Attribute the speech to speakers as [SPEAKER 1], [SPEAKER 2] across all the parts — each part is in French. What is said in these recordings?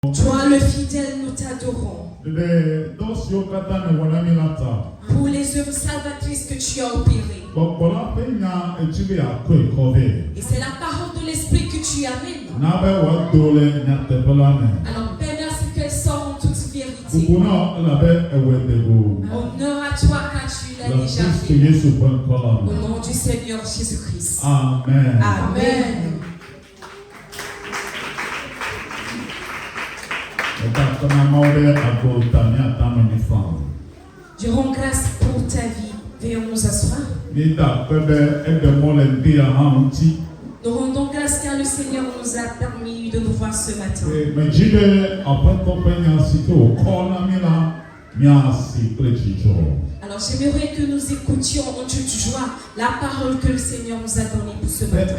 [SPEAKER 1] Toi le fidèle, nous t'adorons. Pour les œuvres salvatrices que tu as opérées. Et c'est la parole de l'Esprit que tu amènes. Alors Père, merci qu'elle sort en toute vérité. Honneur à toi car tu l'as déjà fait. Au nom du Seigneur Jésus-Christ.
[SPEAKER 2] Amen.
[SPEAKER 1] Amen. Je rends grâce pour ta vie. Veuillons nous asseoir. Nous rendons grâce car le Seigneur nous a permis de nous voir ce matin. Alors j'aimerais que nous écoutions en toute joie la parole que le Seigneur nous a donnée pour ce matin.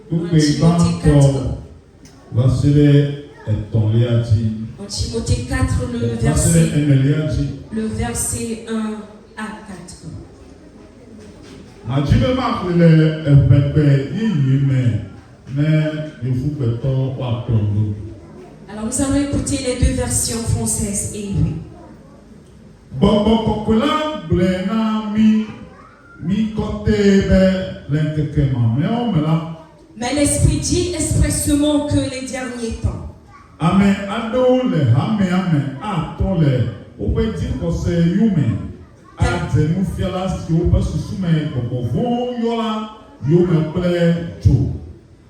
[SPEAKER 2] Timothée 4,
[SPEAKER 1] En Timothée 4, le verset 1 à 4. Alors nous allons écouter les deux versions françaises et oui. Mais l'Esprit dit expressément que les derniers temps.
[SPEAKER 2] Amen.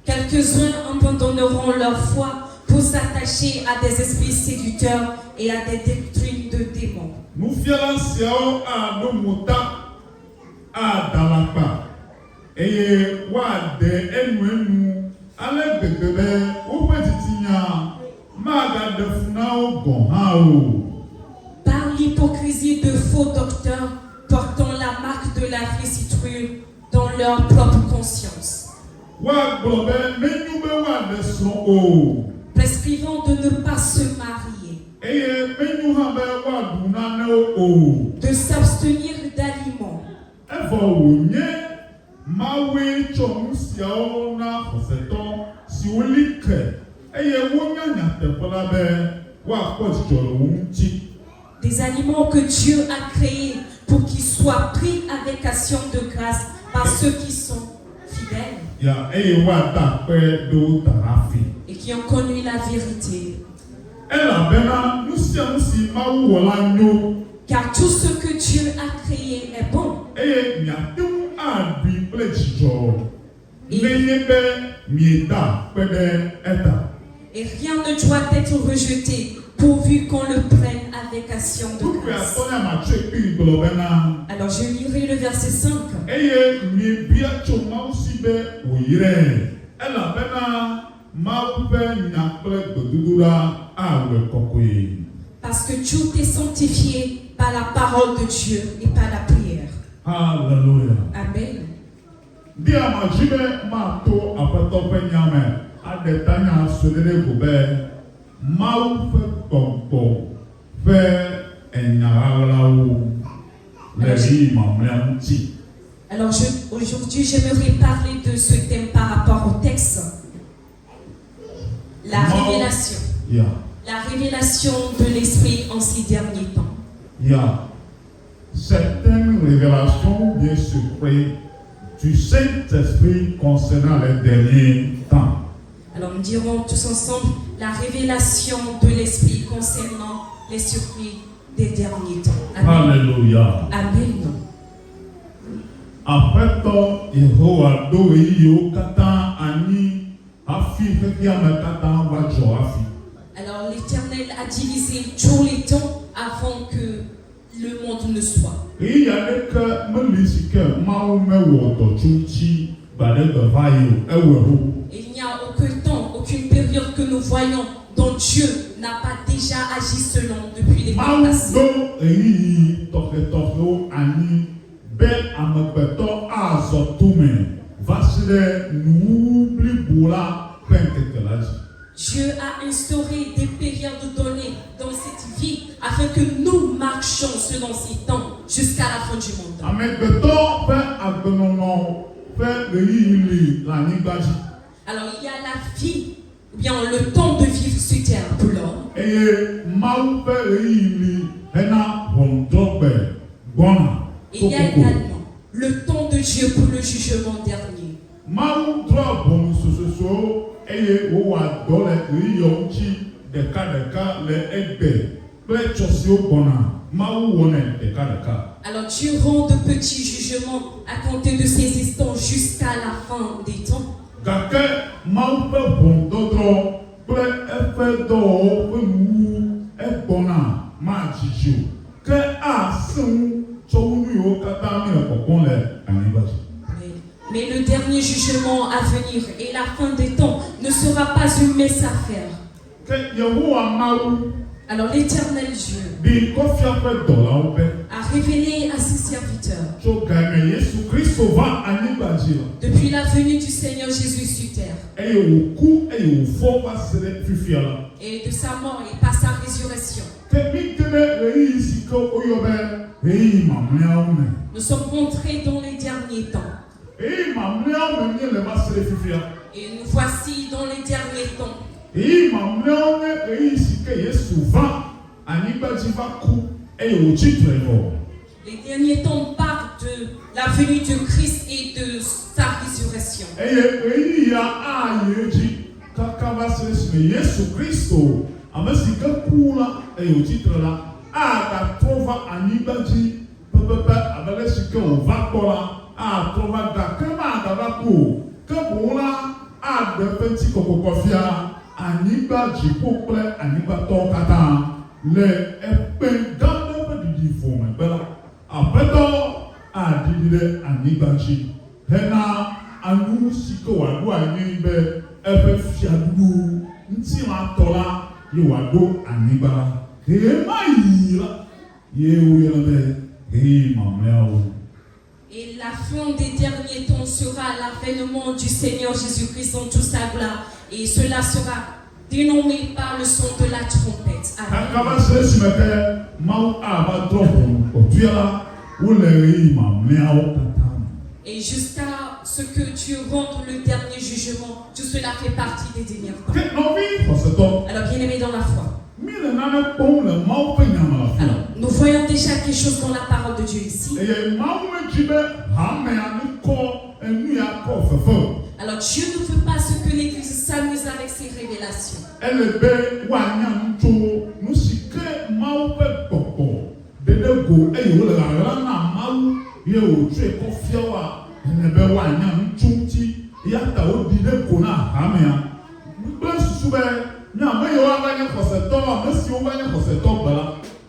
[SPEAKER 1] Quelques-uns abandonneront leur foi pour s'attacher à des esprits séducteurs et à des doctrines de démons. Par l'hypocrisie de faux docteurs portant la marque de la fléciture dans leur propre conscience, prescrivant de ne pas se marier, de s'abstenir d'aliments, des aliments que Dieu a créés pour qu'ils soient pris avec action de grâce par ceux qui sont fidèles et qui ont connu la vérité. Car tout ce que Dieu a créé est bon. Et rien ne doit être rejeté pourvu qu'on le prenne avec action de grâce. Alors je lirai le verset 5. Parce que tout est sanctifié par la parole de Dieu et par la prière.
[SPEAKER 2] Alléluia.
[SPEAKER 1] Amen. Alors aujourd'hui j'aimerais parler de ce thème par rapport au texte. La révélation. La révélation de l'Esprit en ces derniers temps.
[SPEAKER 2] Certaines révélations bien surprises du Saint-Esprit concernant les derniers temps.
[SPEAKER 1] Alors nous dirons tous ensemble la révélation de l'Esprit concernant les surprises des derniers temps. Amen.
[SPEAKER 2] Alléluia.
[SPEAKER 1] Amen.
[SPEAKER 2] Après tout, Yehowa do yo kata ani afi fekiame kata wajo afi.
[SPEAKER 1] Alors l'Éternel a divisé tous les temps avant que le monde ne soit.
[SPEAKER 2] Il y a des que melisike maume woto chuchi bale bevayo eweho.
[SPEAKER 1] Il n'y a aucun temps, aucune période que nous voyons dont Dieu n'a pas déjà agi selon depuis les temps passés. Dieu a instauré des périodes données dans cette vie afin que nous marchions selon ces temps jusqu'à la fin du monde.
[SPEAKER 2] Amegbetɔ ƒe agbenɔnɔ ƒe ɣeyiɣi li le anyigba dzi.
[SPEAKER 1] Alors il y a la vie, ou bien le temps de vivre sur terre pour l'homme.
[SPEAKER 2] Eye Mawu ƒe ɣeyiɣi li hena ʋɔnudrɔ̃gbe gbɔna.
[SPEAKER 1] Et il y a également le temps de Dieu pour le jugement dernier.
[SPEAKER 2] Mawu drɔ ʋɔnu sososo eye wowɔ dɔ le ɣeyiɣiwo ŋuti ɖekaɖeka le egbe kple tsɔ siwo gbɔna. Mawu wɔnɛ ɖekaɖeka.
[SPEAKER 1] Alors Dieu rend de petits jugements à compter de ces instants jusqu'à la fin des temps.
[SPEAKER 2] Gake Mawu ƒe ʋɔnudɔdrɔ̃ kple eƒe dɔwɔwɔ ƒe nuwu egbɔna madzidzi o. Ke asẽ ŋu tsɔ wu nu yiwo katã mi le kpɔkpɔm le anyigba dzi.
[SPEAKER 1] Mais le dernier jugement à venir et la fin des temps ne sera pas une mince affaire.
[SPEAKER 2] Ke Yehowa Mawu
[SPEAKER 1] Alors l'Éternel Dieu
[SPEAKER 2] ɖi kɔfia ƒe dɔlawo be
[SPEAKER 1] a révélé à ses serviteurs,
[SPEAKER 2] tso game Yesu Kristo va anyigba dzi la
[SPEAKER 1] depuis la venue du Seigneur Jésus sur terre,
[SPEAKER 2] eye wòku eye wòfɔ va se ɖe fifia la.
[SPEAKER 1] et de sa mort et par sa résurrection.
[SPEAKER 2] Ke mi te ɖe ɣeyiɣi si ke woyɔ be ɣeyiɣi mamlɛawo me.
[SPEAKER 1] Nous sommes rentrés dans les derniers temps.
[SPEAKER 2] Ɣeyiɣi mamlɛawo me míele va se ɖe fifia.
[SPEAKER 1] Et nous voici dans les derniers temps.
[SPEAKER 2] Ɣeyiɣi mamlɛawo nye ɣeyiɣi si ke Yesu va anyigba dzi va ku eye wòtsi tre vɔ.
[SPEAKER 1] Les derniers temps parlent de la venue de Christ et de sa résurrection.
[SPEAKER 2] Eye ɣeyiɣia ayi edzi kaka va se ɖe esime Yesu Kristo ame si ke ku la eye wòtsi tre la agatrɔ va anyigba dzi pɛpɛpɛ abe ɖe si ke wòva kpɔ la atrɔ va gake magava ku o ke boŋ la aɖe eƒe ŋutikɔkɔkɔ fia anyigba dziƒo kple anyigbatɔwo katã le ekpe gã aɖe ƒe ɖiɖi vo megbe la aƒetɔ aɖiɖi ɖe anyigba dzi hena anu si ke wòaɖo anyi be eƒe fiaɖuɖu ŋutilãtɔ la ye wòaɖo anyigba la. Ɣe ma yi la ye woyɔna be ɣeyiɣi mamlɛawo.
[SPEAKER 1] Et la fin des derniers temps sera l'avènement du Seigneur Jésus-Christ dans toute sa gloire. Et cela sera dénommé par le son de la trompette. Amen.
[SPEAKER 2] Kaka se esime ke Mawu ava drɔ ʋɔnu kpɔtɔe la wole ɣeyiɣi mamlɛawo katã me.
[SPEAKER 1] Et jusqu'à ce que Dieu rende le dernier jugement, tout cela fait partie des derniers temps.
[SPEAKER 2] Ke nɔvi xɔsetɔ
[SPEAKER 1] Alors, bien-aimés dans la foi,
[SPEAKER 2] mi le nane kpɔm le Mawu ƒe nyame la fi.
[SPEAKER 1] alors, nous voyons déjà quelque chose dans la parole de Dieu ici.
[SPEAKER 2] Eye Mawu medzi be hamea nekɔ enu ya kɔ fefe o.
[SPEAKER 1] Alors, Dieu ne veut pas ce que l'Église s'amuse avec ses révélations.
[SPEAKER 2] Ele be woanya nu tso nu si ke Mawu ƒe gbɔgbɔ ɖeɖe go eye wole ɣaɣla na Mawu ye wòtsɔe kɔ fia woa ene be woanya nu tso ŋuti ya ta woɖi ɖe go na hamea kple susu be nye ame yiwo ava nye xɔsetɔ ame siwo va nye xɔsetɔ gbe la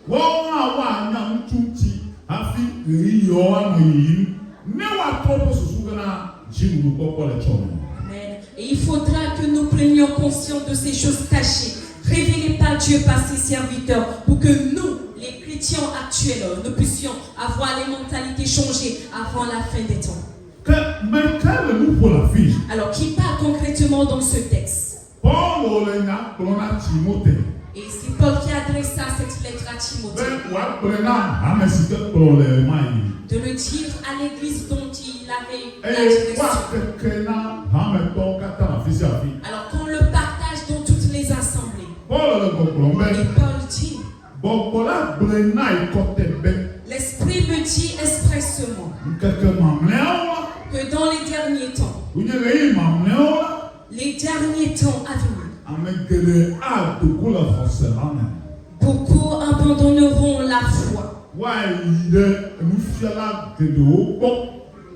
[SPEAKER 2] woawo hã woanya nu tso ŋuti hafi ɣeyiɣiwo anɔ yiyim ne woatrɔ woƒe susu bena dziɖuɖukpɔkpɔ le tsɔ me.
[SPEAKER 1] Amen. Et il faudra que nous prenions conscience de ces choses cachées, révélées par Dieu, par ses serviteurs, pour que nous, les chrétiens actuels, nous puissions avoir les mentalités changées avant la fin des temps.
[SPEAKER 2] Que mais le nous pour la fille.
[SPEAKER 1] Alors, qui parle concrètement dans ce texte?
[SPEAKER 2] Paul le nya kplɔna Timothée.
[SPEAKER 1] Et c'est Paul qui adressa cette lettre à Timothée.
[SPEAKER 2] Be wòagblɔ na ame si ke kplɔ le ma yi.
[SPEAKER 1] De le dire à l'église dont il avait la
[SPEAKER 2] Eye
[SPEAKER 1] direction.
[SPEAKER 2] woakeke na hametɔwo katã le afi sia afi.
[SPEAKER 1] Alors, qu'on le partage dans toutes les assemblées.
[SPEAKER 2] Paul le gbɔgblɔm
[SPEAKER 1] Et
[SPEAKER 2] be
[SPEAKER 1] Paul dit,
[SPEAKER 2] gbɔgbɔ la gblɔe na yi kɔte be
[SPEAKER 1] l'Esprit me dit expressement
[SPEAKER 2] ŋkeke mamlɛawo la
[SPEAKER 1] que dans les derniers temps,
[SPEAKER 2] wonye ɣeyiɣi mamlɛawo la
[SPEAKER 1] les derniers temps à venir,
[SPEAKER 2] ame geɖe adogo le xɔse la me.
[SPEAKER 1] beaucoup abandonneront la foi
[SPEAKER 2] Woayi ɖe nufiala geɖewo gbɔ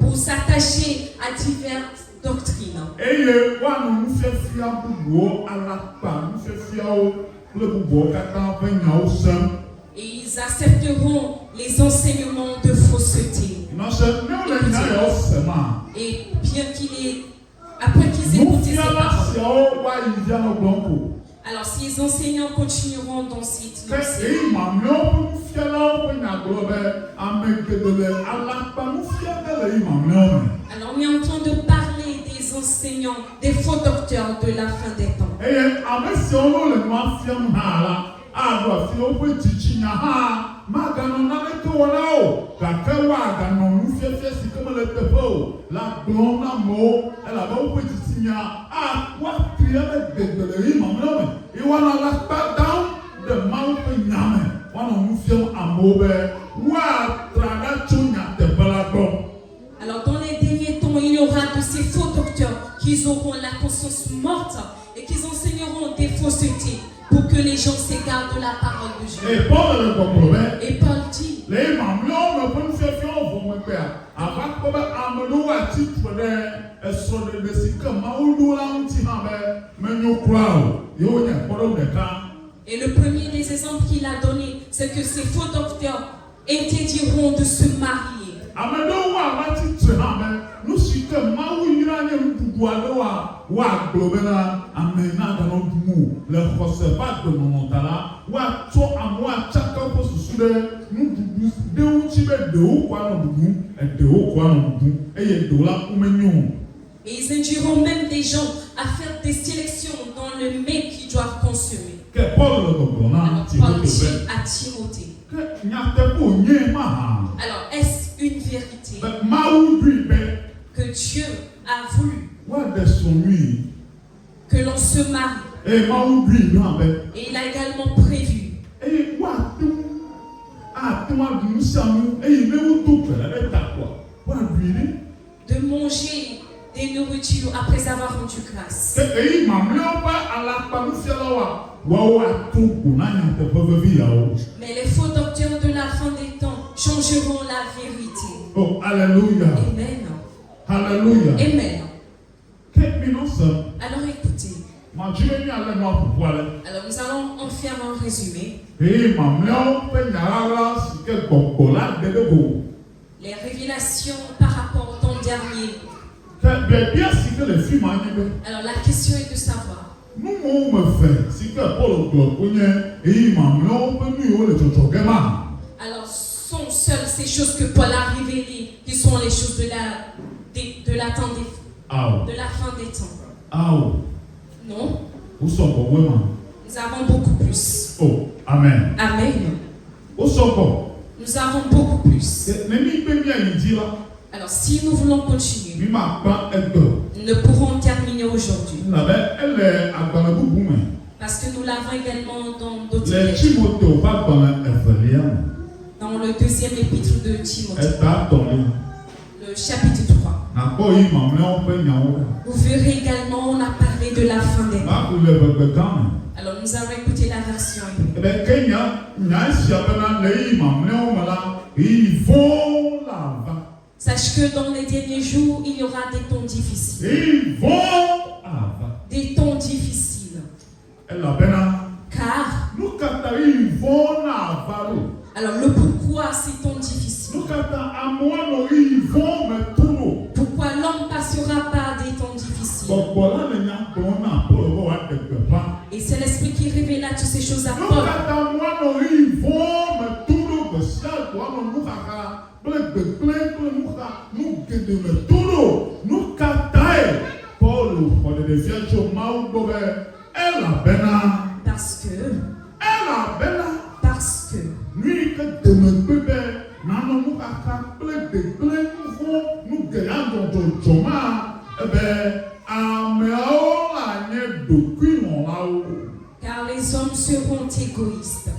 [SPEAKER 1] pour s'attacher à diverses doctrines.
[SPEAKER 2] eye woanɔ nufiafia bubuwo alakpa nufiafiawo kple bubuwo katã ƒe nyawo sem.
[SPEAKER 1] Et ils accepteront les enseignements de fausseté.
[SPEAKER 2] Nɔse ne wole nya yawo sema
[SPEAKER 1] Et bien après qu'ils écoutent ces
[SPEAKER 2] nufiala
[SPEAKER 1] paroles,
[SPEAKER 2] siawo woayi via nɔ gblɔm ko.
[SPEAKER 1] alors ces enseignants continueront dans cette
[SPEAKER 2] Ke
[SPEAKER 1] lancée.
[SPEAKER 2] ɣeyiɣi mamlɛawo ƒe nufialawo ƒe nyagblɔ be ame geɖe le alakpa nufia ge le ɣeyiɣi mamlɛawo me.
[SPEAKER 1] Alors on est en train de parler des enseignants, des faux docteurs de la fin des temps.
[SPEAKER 2] Eye ame siawo no le nua fiam hã la alo afi owo titi nya ha magano na le ko wona o gake wa gano nu fiefie si kama le tefe o la gbon na mo ela ba owo titi nya wa kriya le degbele yi mamlo me I wana la pa down the mountain nyame wana nu fie amobe wa traga chunya te balado.
[SPEAKER 1] Alors dans les derniers temps, il y aura de ces faux docteurs qui auront la conscience morte et qui enseigneront des faussetés pour que les gens s'égarent de la parole de Dieu.
[SPEAKER 2] Et Paul
[SPEAKER 1] dit,
[SPEAKER 2] les mamans me font faire vos me père. Avant que amelo à titre de sur le décision, maoudo la unti hambe, menyo croix, yo nya polo de cas.
[SPEAKER 1] Et le premier des exemples qu'il a donné, c'est que ces faux docteurs interdiront de se marier.
[SPEAKER 2] Amelo wa titre hambe, nous si que maou ira ne dudualo wa globena amena dans notre mou, le recevable de mon tala, wa to amwa chaka po susude, nous dudu de uchibe de o kwa no dudu, et de o kwa no dudu, et de la umenyo.
[SPEAKER 1] Et ils induiront même des gens à faire des sélections dans le mets qu'ils doivent consommer.
[SPEAKER 2] Que Paul le comprend,
[SPEAKER 1] alors Paul dit à Timothée. Alors est-ce une vérité que Dieu a voulu que l'on se marie? Et il a également prévu de manger des nourritures après avoir rendu grâce. Mais les faux docteurs de la fin des temps changeront la vérité.
[SPEAKER 2] Oh, alléluia.
[SPEAKER 1] Amen.
[SPEAKER 2] Alléluia.
[SPEAKER 1] Amen. Alors écoutez. Alors nous allons en faire un résumé. Les révélations par rapport au temps dernier. Alors la question est de savoir. Alors sont seules ces choses que Paul a révélées qui sont les choses de la fin des temps. Non. Nous avons beaucoup plus.
[SPEAKER 2] Oh, amen.
[SPEAKER 1] Amen. Nous avons beaucoup plus. Alors si nous voulons continuer, nous ne pourrons terminer aujourd'hui. Parce que nous l'avons également dans d'autres lettres. Dans le deuxième épître de Timothée. Le chapitre 3. Vous verrez également, on a parlé de la fin des temps. Alors nous allons écouter la version hébreu. Sache que dans les derniers jours, il y aura des temps difficiles. Des temps difficiles. Car alors le pourquoi ces temps difficiles? Pourquoi l'homme passera par des temps difficiles? Et c'est l'Esprit qui révéla toutes ces choses à Paul. Parce que car les hommes seront égoïstes.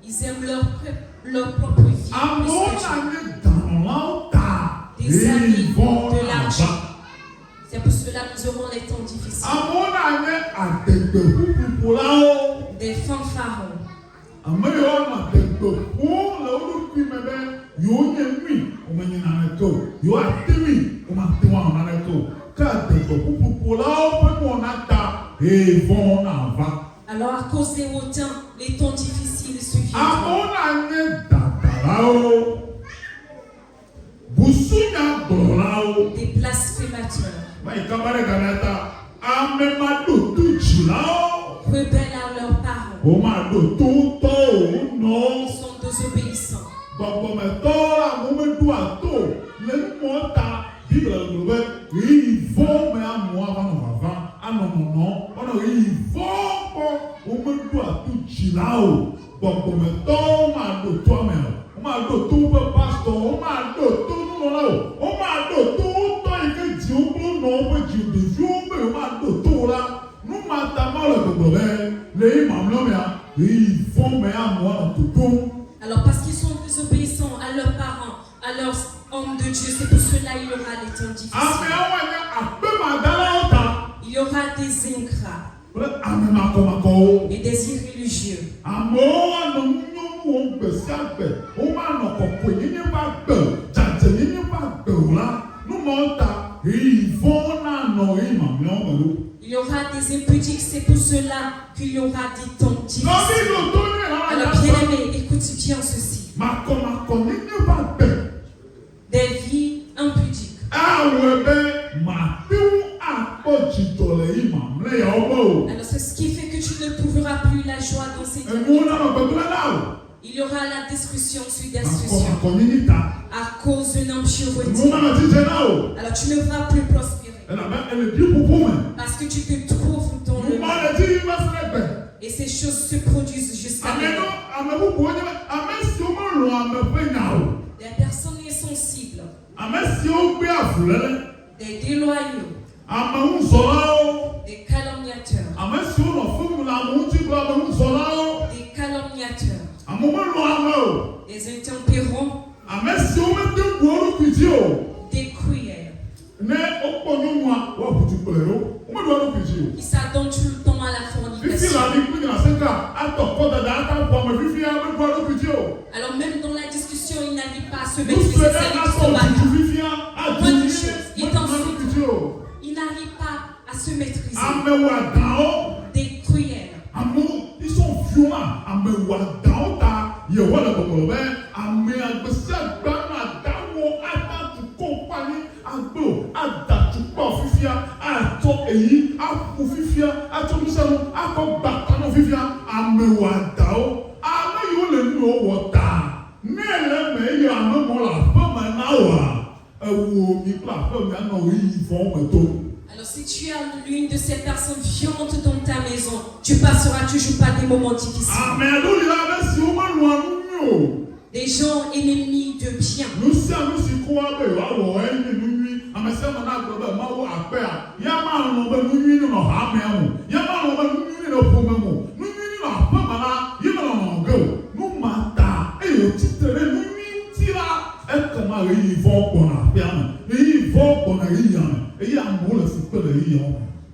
[SPEAKER 1] Ils aiment leur propre vie plus que Dieu. Des amis de l'argent. C'est pour cela que nous aurons les temps difficiles. Des fanfarons. Alors à cause des hautains, les temps difficiles suffiront. Des blasphémateurs. Rebelles à leurs parents. Ils sont désobéissants.
[SPEAKER 2] là où bon on m'a do toi-même on m'a do tout le pasteur on m'a do tout nous là on m'a do tout toi et que Dieu non peut Dieu de Dieu on m'a do tout là nous m'attendons le problème les imams là mais ils font mais à moi tout tout.
[SPEAKER 1] Alors parce qu'ils sont désobéissants à leurs parents, à leurs hommes de Dieu, c'est pour cela il y aura des temps difficiles. Il y aura des ingrats et des irréligieux. Il y aura des impudiques, c'est pour cela qu'il y aura des temps difficiles. Alors bien aimé, écoute bien ceci. Des vies impudiques. Alors c'est ce qui fait que tu ne trouveras plus la joie dans ces vies. Il y aura la discussion sur destruction à cause d'une impureté. Alors tu ne vas plus prospérer parce que tu te trouves dans le mal. Et ces choses se produisent jusqu'à maintenant. Des personnes insensibles, des déloyaux, des calomniateurs, des calomniateurs, des intempérants, des cruels, qui s'adonnent tout le temps à la fornication. Alors même dans la discussion, il n'arrive pas à se maîtriser, il n'arrive pas à se maîtriser. Des cruels.
[SPEAKER 2] Ils sont violents.
[SPEAKER 1] Alors si tu as l'une de ces personnes violentes dans ta maison, tu passeras toujours par des moments difficiles. Des gens ennemis de bien.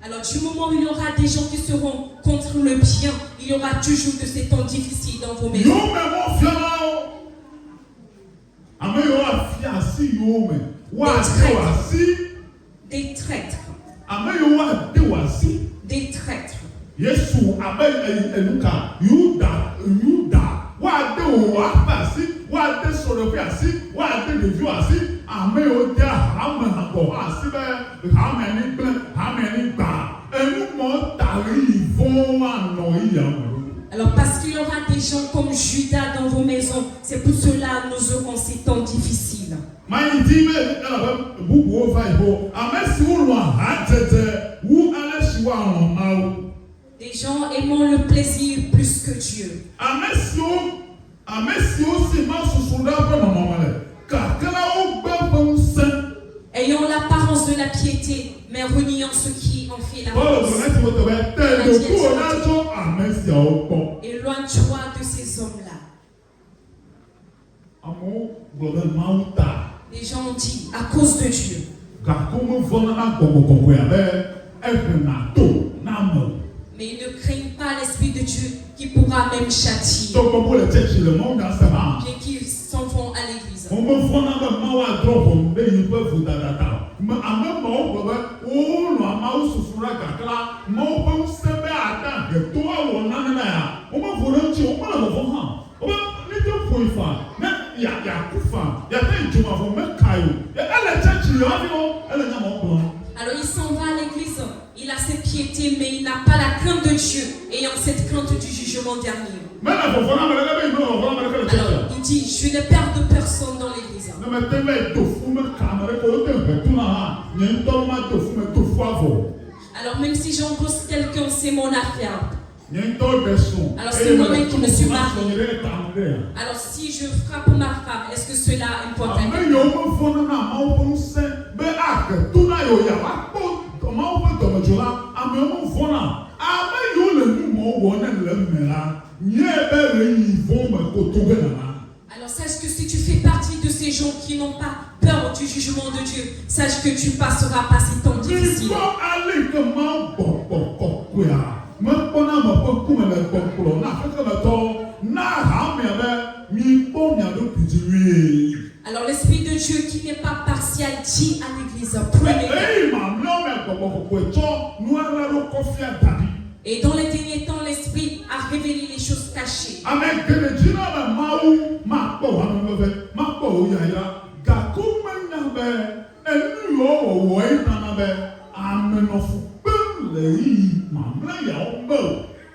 [SPEAKER 1] Alors du moment où il y aura des gens qui seront contre le bien, il y aura toujours de ces temps difficiles dans vos maisons. Des traîtres. Des traîtres. Alors parce qu'il y aura des gens comme Judas dans vos maisons, c'est pour cela que nous aurons ces temps difficiles. Des gens aimant le plaisir plus que Dieu. Ayant l'apparence de la piété, mais reniant ce qui en fait la force. Éloigne-toi de ces hommes-là. Les gens ont dit à cause de Dieu. Mais ils ne craignent pas l'Esprit de Dieu qui pourra même châtier. Bien qu'ils s'en vont à l'église. Alors il s'en va à l'église, il a cette piété, mais il n'a pas la crainte de Dieu, ayant cette crainte du jugement dernier. Alors il dit, je ne perds de personne dans l'église. Alors même si j'embauche quelqu'un, c'est mon affaire. Alors c'est moi-même qui me suis marié. Alors si je frappe ma femme, est-ce que cela importe? Alors sache que si tu fais partie de ces gens qui n'ont pas peur du jugement de Dieu, sache que tu passeras par ces temps difficiles. Alors l'Esprit de Dieu qui n'est pas partial dit à l'Église, prenez-le. Et dans les derniers temps, l'Esprit a révélé les choses cachées.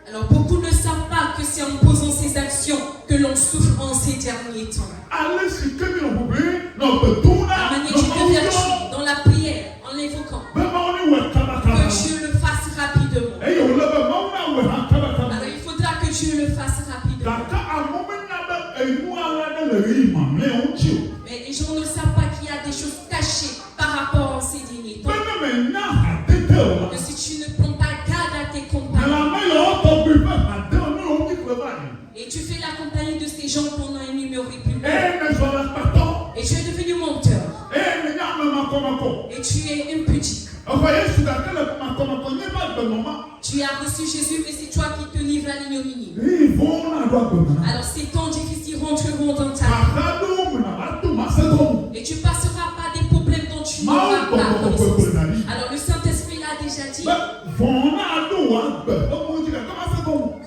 [SPEAKER 1] Alors beaucoup ne savent pas que c'est en posant ces actions que l'on souffre en ces derniers temps. La manière de vertu dans la prière, en l'évoquant, que Dieu le fasse rapidement. Alors il faudra que Dieu le fasse rapidement. Mais les gens ne savent pas qu'il y a des choses cachées par rapport à ces derniers temps. Que si tu ne prends pas garde à tes compagnons, et tu fais la compagnie de ces gens pendant un numéro plus long, et tu es devenu menteur, et tu es impudique. Tu as reçu Jésus, mais c'est toi qui te livres à l'ignominie. Alors ces temps difficiles rentreront dans ta vie. Et tu passeras par des problèmes dont tu n'auras pas connaissance. Alors le Saint-Esprit l'a déjà dit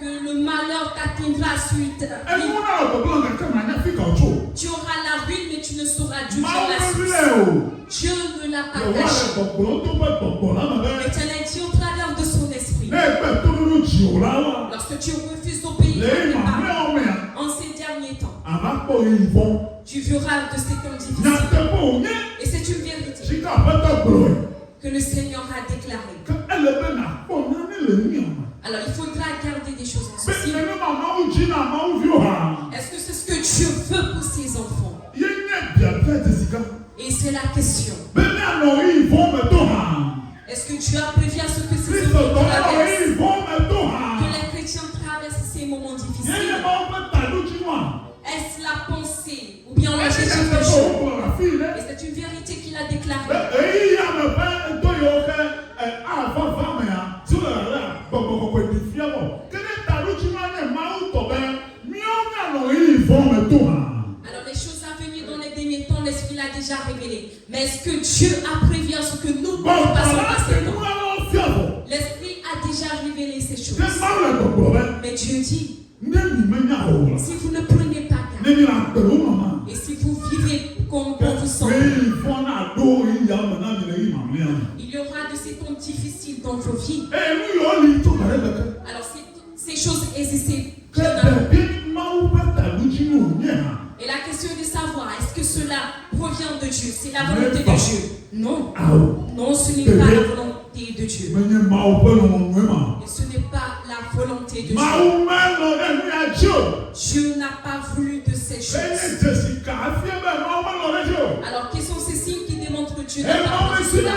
[SPEAKER 1] que le malheur t'atteindra suite. Tu auras la ruine, mais tu ne sauras juger la suite. Dieu ne l'a pas caché. L'Éternel dit au travers de son esprit. Lorsque tu refuses d'obéir en ces derniers temps, tu verras de ces temps difficiles. Et c'est une vérité que le Seigneur a déclarée. Alors il faudra garder des choses en ceci. Est-ce que c'est ce que Dieu veut pour ses enfants? Et c'est la question. Est-ce que Dieu a prévu à ce que ces enfants traversent? Que les chrétiens traversent ces moments difficiles? Est-ce la pensée ou bien l'objectif de Dieu? Et c'est une vérité qu'il a déclarée. Alors les choses à venir dans les derniers temps, l'Esprit l'a déjà révélé. Mais est-ce que Dieu a prévu à ce que nous passons par ces temps? L'Esprit a déjà révélé ces choses. Mais Dieu dit, si vous ne prenez pas garde, et si vous vivez comme on vous semble, il y aura de ces temps difficiles dans vos vies. Alors ces choses existent. Et la question est de savoir, est-ce que cela provient de Dieu? C'est la volonté de Dieu? Non. Non, ce n'est pas la volonté de Dieu. Et ce n'est pas la volonté de Dieu. Dieu n'a pas voulu de ces choses. Alors, quels sont ces signes qui démontrent que Dieu n'a pas voulu cela?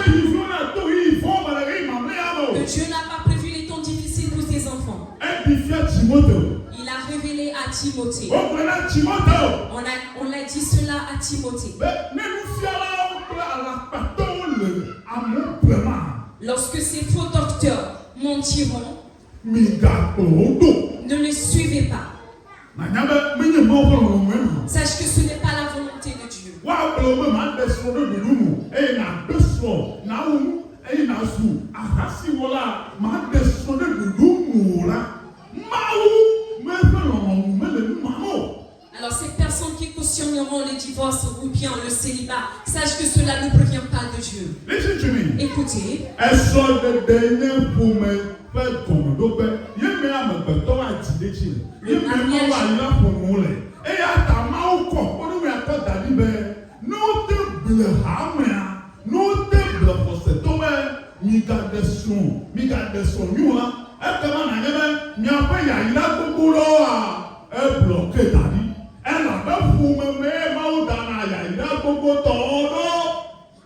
[SPEAKER 1] Que Dieu n'a pas prévu les temps difficiles pour ses enfants. Il a révélé à Timothée. On a dit cela à Timothée. Lorsque ces faux docteurs mentiront, ne les suivez pas. Sache que ce n'est pas la volonté de Dieu. Alors ces personnes qui cautionneront le divorce ou bien le célibat, sache que cela ne provient pas de Dieu. Écoutez.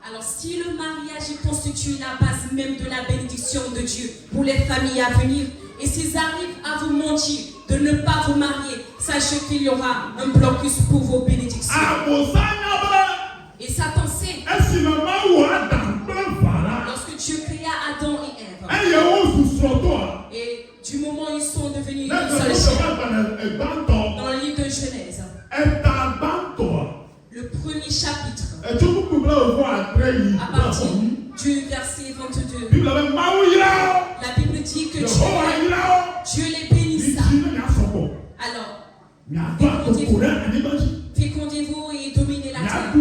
[SPEAKER 1] Alors si le mariage constitue la base même de la bénédiction de Dieu pour les familles à venir, et s'ils arrivent à vous mentir de ne pas vous marier, sachez qu'il y aura un blocus pour vos bénédictions. Et Satan sait, lorsque Dieu créa Adam et Ève, et du moment où ils sont devenus une seule chair, dans le livre de Genèse, le premier chapitre, à partir du verset 22, la Bible dit que Dieu les bénissa. Alors, fécondez-vous et dominez la terre.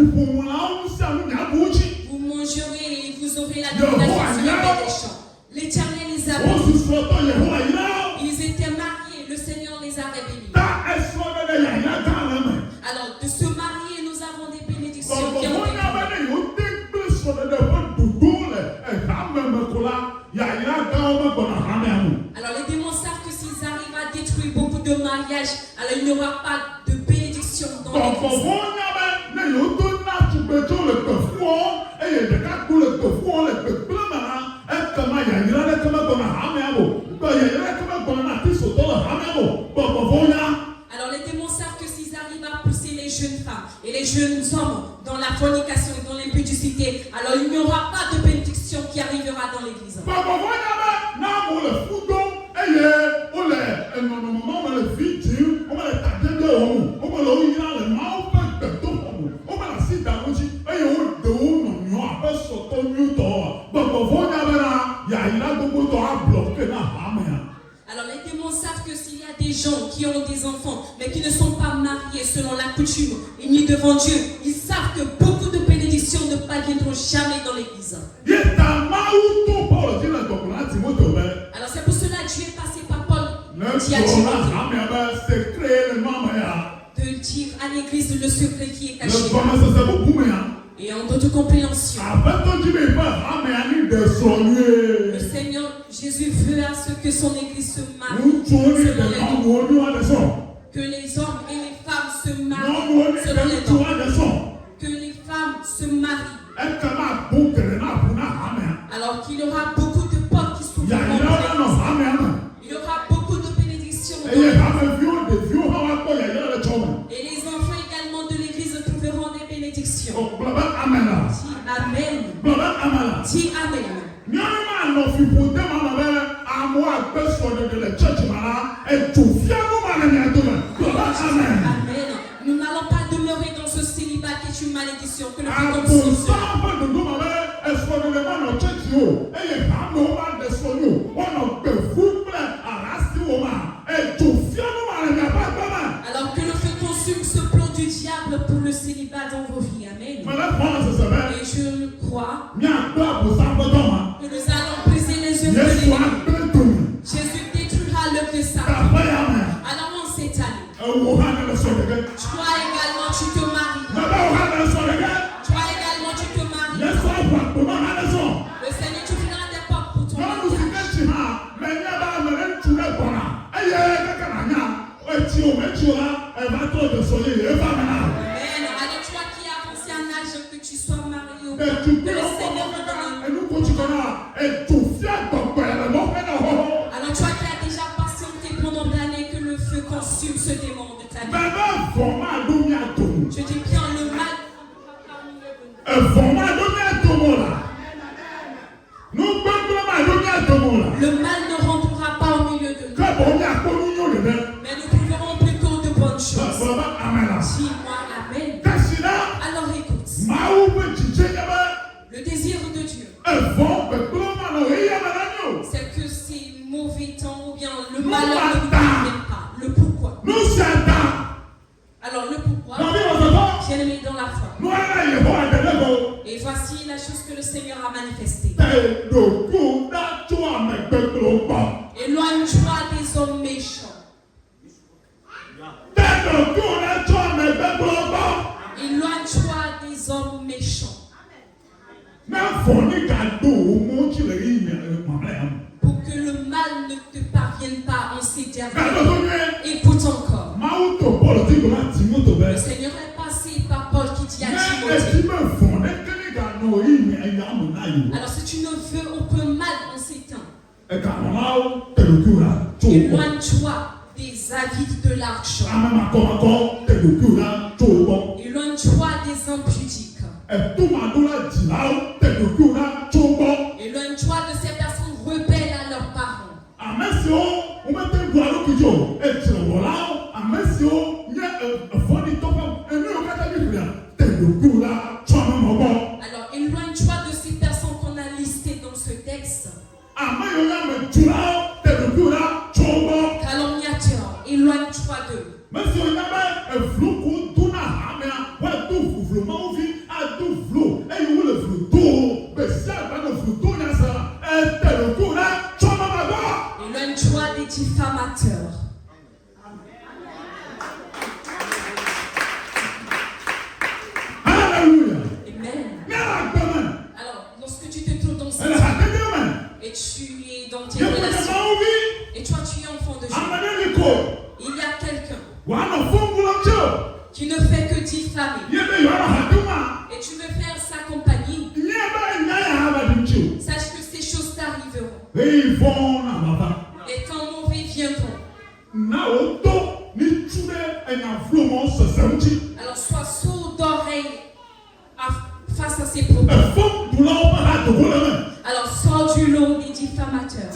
[SPEAKER 1] Vous mangerez et vous aurez la domination sur les bêtes des champs. L'Éternel les a bénis. Ils étaient mariés, le Seigneur les avait bénis. Alors, de se marier, nous avons des bénédictions qui ont été. Alors, les démons savent que s'ils arrivent à détruire beaucoup de mariages, alors il n'y aura pas de bénédiction dans l'église. Alors les démons savent que s'ils arrivent à pousser les jeunes femmes et les jeunes hommes dans la fornication et dans l'impudicité, alors il n'y aura pas de bénédiction qui arrivera dans l'église. Alors les démons savent que s'il y a des gens qui ont des enfants mais qui ne sont pas mariés selon la coutume et ni devant Dieu, ils savent que beaucoup de bénédictions ne parviendront jamais dans l'église. Alors c'est pour cela que Dieu est passé par Paul qui a dit de dire à l'église le secret qui est caché. Et en d'autres compréhensions, le Seigneur Jésus veut à ce que son église se marie selon les dons. Que les hommes et les femmes se marient selon les dons. Que les femmes se marient. Alors qu'il y aura beaucoup de portes qui s'ouvriront. Il y aura beaucoup de bénédictions. Et les enfants également de l'église trouveront des bénédictions. Dis Amen. Dis Amen. Amen. Nous n'allons pas demeurer dans ce célibat qui est une malédiction que le Seigneur conçoit. Alors que le feu consume ce plan du diable pour le célibat dans vos vies. Amen. Et je crois que nous allons briser les œuvres de l'ennemi. Jésus détruira l'œuvre de Satan. Alors on s'est allé. Toi également tu te maries. Toi également tu te maries. Le Seigneur t'ouvrira des portes pour ton mariage. Amen. Alors toi qui as avancé en âge, que tu sois marié ou pas, que le Seigneur te donne. Alors toi qui as déjà patienté pendant d'années, que le feu consume ce démon de ta vie. Je dis bien le mal. Le mal ne rentrera pas au milieu de nous. Mais nous trouverons plutôt de bonnes choses. Dis-moi Amen. Alors écoute. Le désir de Dieu, c'est que ces mauvais temps ou bien le malheur ne vous parvienne pas. Le pourquoi. Alors le pourquoi, bien-aimé dans la foi. Et voici la chose que le Seigneur a manifestée. Éloigne-toi des hommes méchants. Éloigne-toi des hommes méchants. Pour que le mal ne te parvienne pas en ces derniers. Le Seigneur est passé par Paul qui dit à Timothée. Alors si tu ne veux aucun mal en ces temps, éloigne-toi des avides de l'argent. Éloigne-toi des impudiques. Éloigne-toi de ces personnes rebelles à leurs parents. Alors éloigne-toi de ces personnes qu'on a listées dans ce texte. Calomniateur, éloigne-toi d'eux. Éloigne-toi des diffamateurs.
[SPEAKER 2] Alléluia.
[SPEAKER 1] Amen. Alors, lorsque tu te trouves dans cette vie et tu es dans tes relations et toi tu es enfant de Dieu, il y a quelqu'un qui ne fait que diffamer et tu veux faire sa compagnie, sache que ces choses t'arriveront et quand mauvais viendront. Alors sois sourd d'oreille face à ces propos. Alors sors du lot des diffamateurs.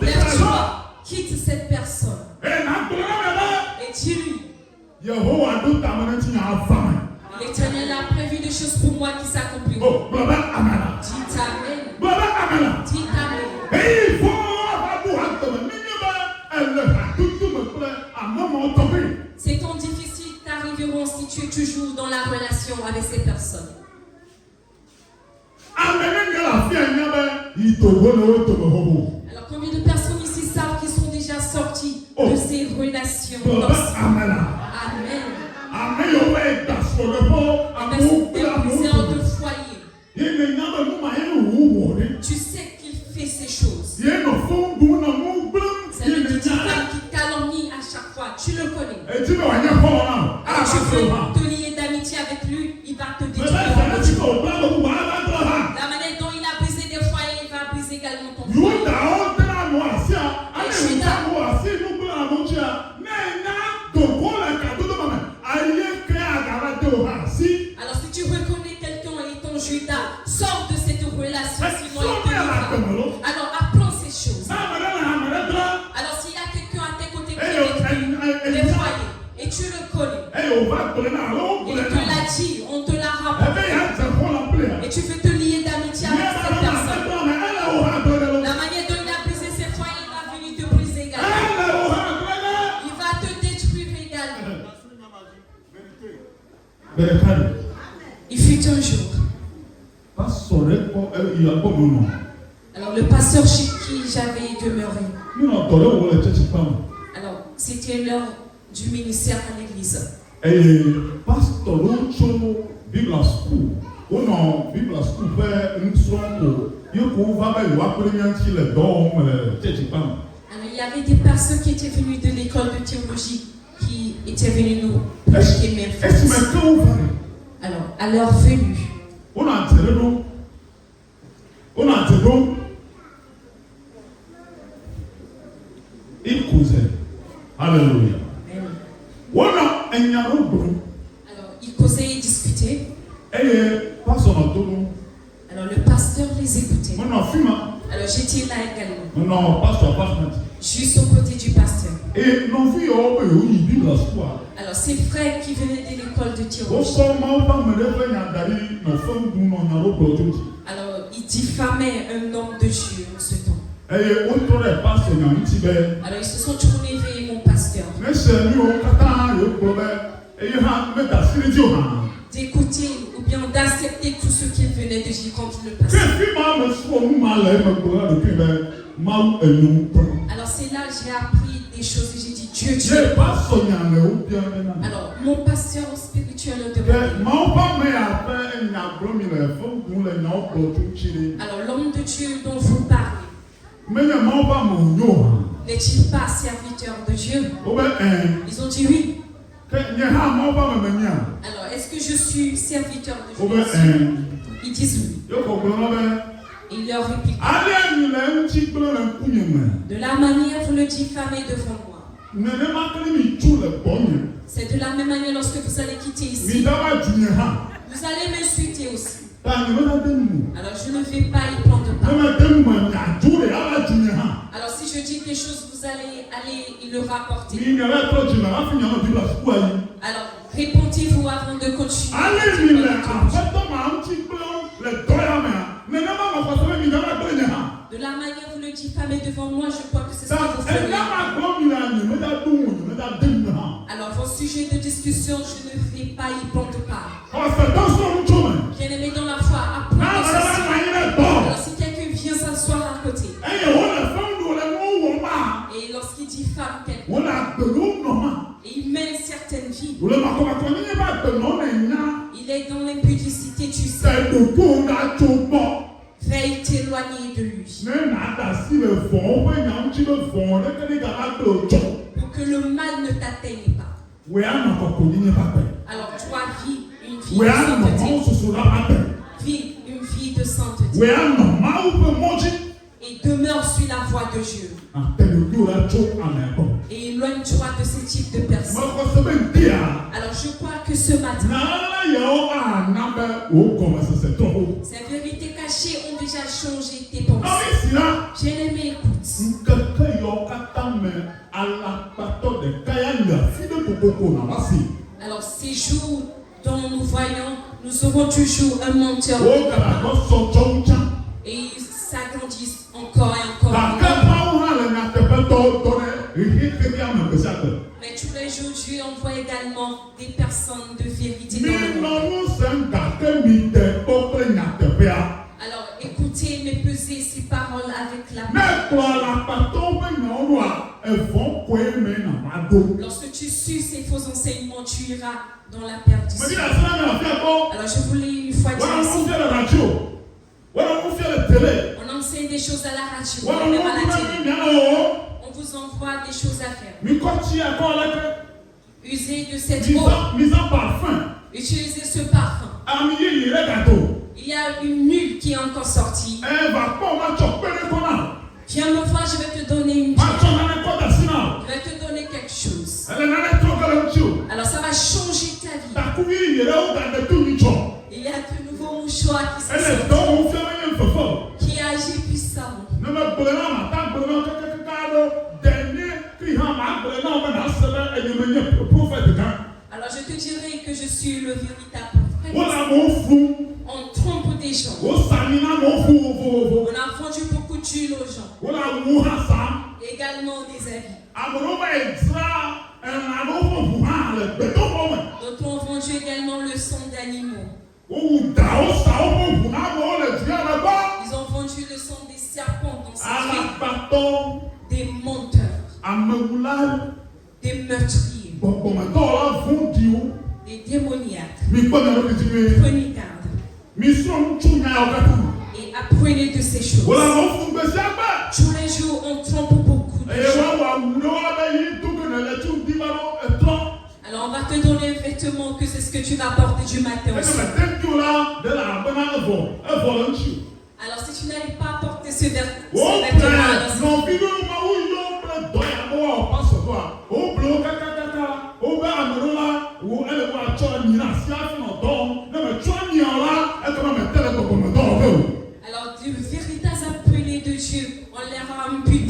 [SPEAKER 1] Lève-toi, quitte cette personne et dis-lui: l'Éternel a prévu des choses pour moi qui s'accompliront. Dis Amen. Dis Amen. Ces temps difficiles t'arriveront si tu es toujours dans la relation avec ces personnes. Alors combien de personnes ici savent qu'ils sont déjà sortis de ces relations toxiques? Amen. Des plusieurs de foyer. Tu sais qu'il fait ces choses. C'est le petit femme qui calomnie à chaque fois. Tu le connais. Alors tu veux te lier d'amitié avec lui, il va te détruire. La manière dont il a brisé des foyers, il va briser également ton foyer. Alors si tu reconnais quelqu'un étant Judas, sors de cette relation, sinon il te livrera. Alors apprends ces choses. Alors s'il y a quelqu'un à tes côtés qui est des foyers, et tu le connais, il te l'a dit, on te l'a rapporté, et tu veux te lier d'amitié avec cette personne, la manière dont il a brisé ses foyers, il va venir te briser également. Il va te détruire également. Il fut un jour. Alors le pasteur chez qui j'avais demeuré, alors c'était l'heure du ministère à l'église. Alors il y avait des personnes qui étaient venues de l'école de théologie qui étaient venues nous prêcher mes frères. Alors à l'heure venue,
[SPEAKER 2] il causait. Alléluia.
[SPEAKER 1] Alors ils causaient et discutaient. Alors le pasteur les écoutait. Alors j'étais là également. Juste au côté du pasteur. Alors ces frères qui venaient de l'école de théologie. Alors ils diffamaient un homme de Dieu en ce temps. Alors ils se sont tournés vers mon pasteur. D'écouter ou bien d'accepter tout ce qu'il venait de dire contre le pasteur. Alors c'est là que j'ai appris des choses et j'ai dit Dieu. Alors mon pasteur spirituel a demandé. Alors l'homme de Dieu dont vous parlez N'est-il pas serviteur de Dieu? Ils ont dit oui. Alors, est-ce que je suis serviteur de Dieu? Ils disent oui. Il leur réplique. De la manière, vous le diffamez devant moi. C'est de la même manière lorsque vous allez quitter ici. Vous allez m'insulter aussi. Alors je ne vais pas y prendre part. Alors si je dis quelque chose, vous allez y le rapporter. Alors répondez-vous avant de continuer. De la manière vous le diffamez devant moi, je crois que c'est ce que vous ferez. Alors vos sujets de discussion, je ne vais pas y prendre part. Bien-aimé dans la foi, apprenez ceci. Alors si quelqu'un vient s'asseoir à côté, et lorsqu'il diffame quelqu'un, et il mène certaines vies, il est dans l'impudicité, tu sais. Veille t'éloigner de lui. Pour que le mal ne t'atteigne pas. Alors toi, vis une vie de sainteté. Vis une vie de sainteté. Et demeure sur la voie de Dieu. Et éloigne-toi de ce type de personnes. Alors je crois que ce matin, ces vérités cachées ont déjà changé tes pensées. Bien-aimé, écoute. Alors ces jours dont nous voyons, nous aurons toujours un menteur. Et ils s'agrandissent encore et encore. Mais tous les jours, Dieu envoie également des personnes de vérité dans le monde. Alors écoutez, mais pesez ces paroles avec la paix. Lorsque tu suis ces faux enseignements, tu iras dans la perdition. Alors je voulais une fois dire ici, on enseigne des choses à la radio, même à la télé. On vous envoie des choses à faire. Usez de cette eau. Utilisez ce parfum. Il y a une nulle qui est encore sortie. Viens me voir, je vais te donner une pierre. Je vais te donner quelque chose. Alors ça va changer ta vie. Il y a de nouveaux mouchoirs qui se sortent, qui agit puissamment. Alors je te dirai que je suis le véritable prophète. On trompe des gens. On a vendu beaucoup d'huile aux gens. Également des habits. D'autres ont vendu également le sang d'animaux. Ils ont vendu le sang des serpents dans cette ville. Des menteurs. Des meurtriers. Des démoniaques. Prenez garde. Et apprenez de ces choses. Tous les jours, on trompe beaucoup de gens. Alors, on va te donner un vêtement que c'est ce que tu vas porter du matin au soir. Alors, si tu n'arrives pas à porter ce vêtement, alors de véritables appelés de Dieu, on leur a imputé.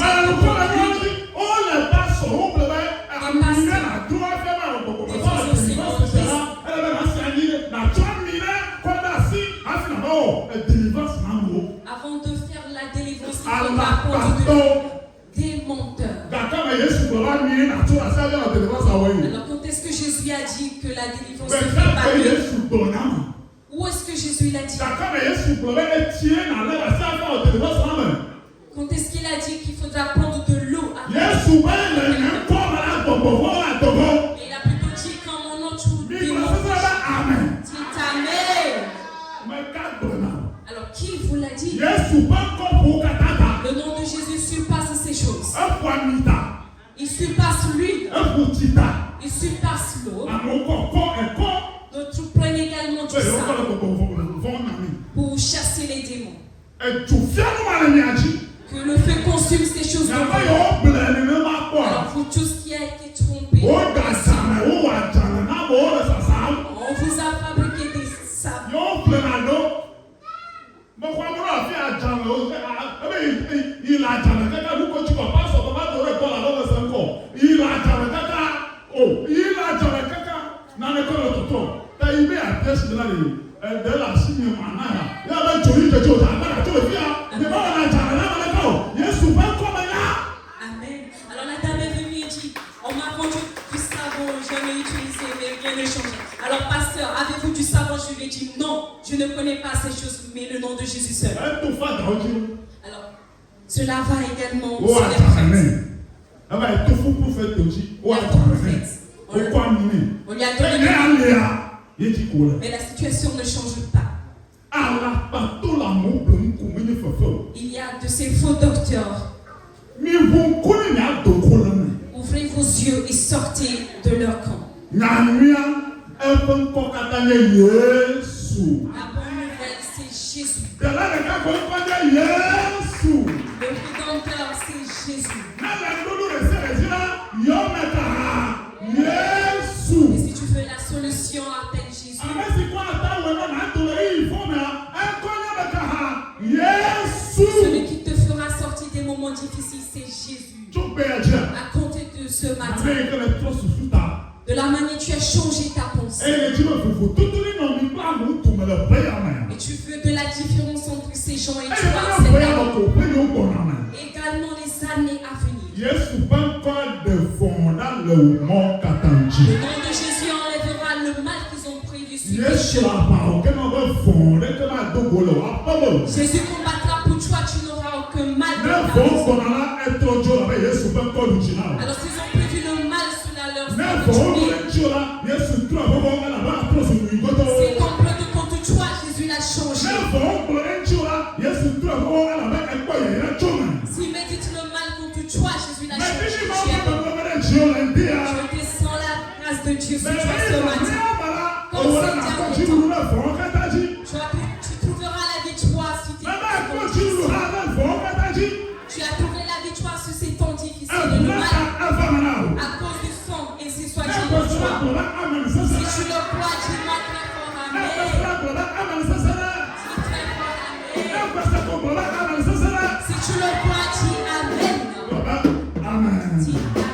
[SPEAKER 1] Avant de faire la délivrance, il faut apprendre des menteurs. Alors quand est-ce que Jésus a dit que la délivrance se fait par lui? Où est-ce que Jésus l'a dit? Quand est-ce qu'il a dit qu'il faudra prendre de l'eau à et il a plutôt dit quand mon nom tout démon. Dites Amen. Alors qui vous l'a dit? Le nom de Jésus surpasse ces choses. surpasse l'huile,
[SPEAKER 2] ekutita
[SPEAKER 1] il surpasse l'eau.
[SPEAKER 2] amewo kɔ ɛkɔ
[SPEAKER 1] D'autres prennent également du
[SPEAKER 2] bɛyɛ wokɔ
[SPEAKER 1] savon
[SPEAKER 2] le gbɔgbɔ nami
[SPEAKER 1] pour chasser les démons.
[SPEAKER 2] etufianu ma le miadzi
[SPEAKER 1] Que le feu consume ces choses de
[SPEAKER 2] nyama
[SPEAKER 1] vous.
[SPEAKER 2] yɛ woblɛ nenema kpɔa
[SPEAKER 1] Alors vous tous qui a été trompés,
[SPEAKER 2] woda adzalɛ wowɔ adzalɛ n'amewo le sasam
[SPEAKER 1] on vous a fabriqué des savons.
[SPEAKER 2] yɛ woblɛ na do mexɔ amewo ɖe afi adzalɛ wo ebe yi le adzalɛ kaka nukotsi kɔ pasɔ baba do ɖe kɔla ɖe mese ŋkɔ yi le adzalɛ kaka o yi le adzalɛ kaka naneke le tɔtɔ ta yi be abiɛ si la le ɛdɛ le asi mi ma na ya ya be dzo yi dzedze o ta agbada tso le fi ya ne ba wɔ le adzalɛ na me leke o yesu ƒe ŋkɔme ya.
[SPEAKER 1] Amen. Alors la dame est venue et dit, on m'a vendu du savon, j'en ai utilisé, mais rien ne change. Alors pasteur, avez-vous du savon? Je lui ai dit, non, je ne connais pas ces choses, mais le nom de Jésus seul.
[SPEAKER 2] ɛtofa dawo dzi
[SPEAKER 1] Alors, cela va également
[SPEAKER 2] wo
[SPEAKER 1] sur les
[SPEAKER 2] adzalɛ nɛ
[SPEAKER 1] prophètes.
[SPEAKER 2] eba etofo prɔfɛt dzi wo adzalɛ nɛ wo kɔ ami nɛ
[SPEAKER 1] On lui a
[SPEAKER 2] ɛyɛ
[SPEAKER 1] donné,
[SPEAKER 2] alia yɛ dzi ko le.
[SPEAKER 1] mais la situation ne change pas.
[SPEAKER 2] Alakpato la mo ble ŋku menye fefe o.
[SPEAKER 1] Il y a de ces faux docteurs.
[SPEAKER 2] Mi ʋu ŋku ne nya do ko le me.
[SPEAKER 1] Ouvrez vos yeux et sortez de leur camp.
[SPEAKER 2] Nyamia eƒe ŋkɔ katã nye Yesu.
[SPEAKER 1] La bonne nouvelle, c'est Jésus.
[SPEAKER 2] Tela ɖeka ko ŋkɔ nye Yesu.
[SPEAKER 1] Le Rédempteur, c'est Jésus.
[SPEAKER 2] Ne le nuɖuɖu ɖe sia ɖe dzi la, yɔme ta
[SPEAKER 1] Et
[SPEAKER 2] Yesu.
[SPEAKER 1] si tu veux la solution, appelle Jésus.
[SPEAKER 2] Ame si kɔ ata wɔ ne na to le eyi fɔ mea, eŋkɔ nye me ta Yesu.
[SPEAKER 1] Celui qui te fera sortir des moments difficiles, c'est Jésus.
[SPEAKER 2] Tso gbe ya dzia.
[SPEAKER 1] À compter de ce
[SPEAKER 2] Ame
[SPEAKER 1] matin,
[SPEAKER 2] yi ke le trɔ susu ta.
[SPEAKER 1] de la manière tu as changé ta pensée.
[SPEAKER 2] Eye dzi me vovo totoli nɔ mi kple amewo tome le ʋe ya me.
[SPEAKER 1] Et tu veux de la différence entre ces gens et
[SPEAKER 2] Eye
[SPEAKER 1] toi,
[SPEAKER 2] ne
[SPEAKER 1] c'est
[SPEAKER 2] ʋe ya
[SPEAKER 1] là.
[SPEAKER 2] me ko ʋe yiwo gbɔna me.
[SPEAKER 1] Également les années à venir.
[SPEAKER 2] Yesu ƒe ŋkɔ ɖe vɔ̃ ɖa le wò mɔ katã dzi.
[SPEAKER 1] Le nom de Jésus enlèvera le mal qu'ils ont prévu sur tes
[SPEAKER 2] Yesu
[SPEAKER 1] chemins.
[SPEAKER 2] aʋawò ke me be vɔ̃ ɖeke mado go le wò aƒe me o.
[SPEAKER 1] Jésus combattra pour toi, tu n'auras aucun mal.
[SPEAKER 2] Ne
[SPEAKER 1] dans ta
[SPEAKER 2] vɔ̃
[SPEAKER 1] maison.
[SPEAKER 2] gbɔna la, etrɔ dzo abe Yesu ƒe ŋkɔ ɖu dzi na o.
[SPEAKER 1] Alors s'ils ont prévu le mal sur leur
[SPEAKER 2] Ne
[SPEAKER 1] vie,
[SPEAKER 2] vɔ̃
[SPEAKER 1] tu
[SPEAKER 2] ɖe tso la, Yesu trɔ ƒe elabe atrɔ zu nuyigotɔwo.
[SPEAKER 1] c'est complot contre toi, Jésus l'a
[SPEAKER 2] Ne
[SPEAKER 1] changé.
[SPEAKER 2] vɔ̃ gblɔ ɖe tso la, Yesu trɔ ƒe elabe ekpɔ yeyra tso me.
[SPEAKER 1] S'il médite le mal contre toi, Jésus l'a
[SPEAKER 2] Me
[SPEAKER 1] changé.
[SPEAKER 2] ɖiɖi
[SPEAKER 1] Tu
[SPEAKER 2] ma
[SPEAKER 1] es
[SPEAKER 2] wo
[SPEAKER 1] bon.
[SPEAKER 2] me ɖe dziwo le ŋdi ya.
[SPEAKER 1] Je descends la grâce de Dieu sur
[SPEAKER 2] Me
[SPEAKER 1] toi
[SPEAKER 2] ɖe
[SPEAKER 1] ce matin.
[SPEAKER 2] ma la, ewɔ ɖe nakɔ dziɖuɖu ɖe vɔ̃ katã dzi.
[SPEAKER 1] Tu trouveras la victoire sur tes
[SPEAKER 2] Me be akɔ
[SPEAKER 1] temps
[SPEAKER 2] dziɖuɖu
[SPEAKER 1] difficiles.
[SPEAKER 2] hã ɖe vɔ̃ katã dzi.
[SPEAKER 1] Tu as trouvé la victoire sur ces temps difficiles. Et le
[SPEAKER 2] Eʋu
[SPEAKER 1] mal,
[SPEAKER 2] ta eva me na o.
[SPEAKER 1] à cause du sang, et c'est soit
[SPEAKER 2] Ne
[SPEAKER 1] dit
[SPEAKER 2] kɔ
[SPEAKER 1] de
[SPEAKER 2] sra
[SPEAKER 1] toi.
[SPEAKER 2] gblɔ ɖe amen
[SPEAKER 1] Si
[SPEAKER 2] sese
[SPEAKER 1] tu
[SPEAKER 2] ɖe.
[SPEAKER 1] le crois, dis-moi très fort
[SPEAKER 2] Ne kɔ
[SPEAKER 1] Amen.
[SPEAKER 2] sra gblɔ ɖe amen sese ɖe.
[SPEAKER 1] Dis très fort
[SPEAKER 2] Ne
[SPEAKER 1] Amen.
[SPEAKER 2] kɔ se ko gblɔ ɖe amen sese ɖe.
[SPEAKER 1] Si tu le crois, dis Amen.
[SPEAKER 2] Gblɔ be amen.
[SPEAKER 1] Dis Amen.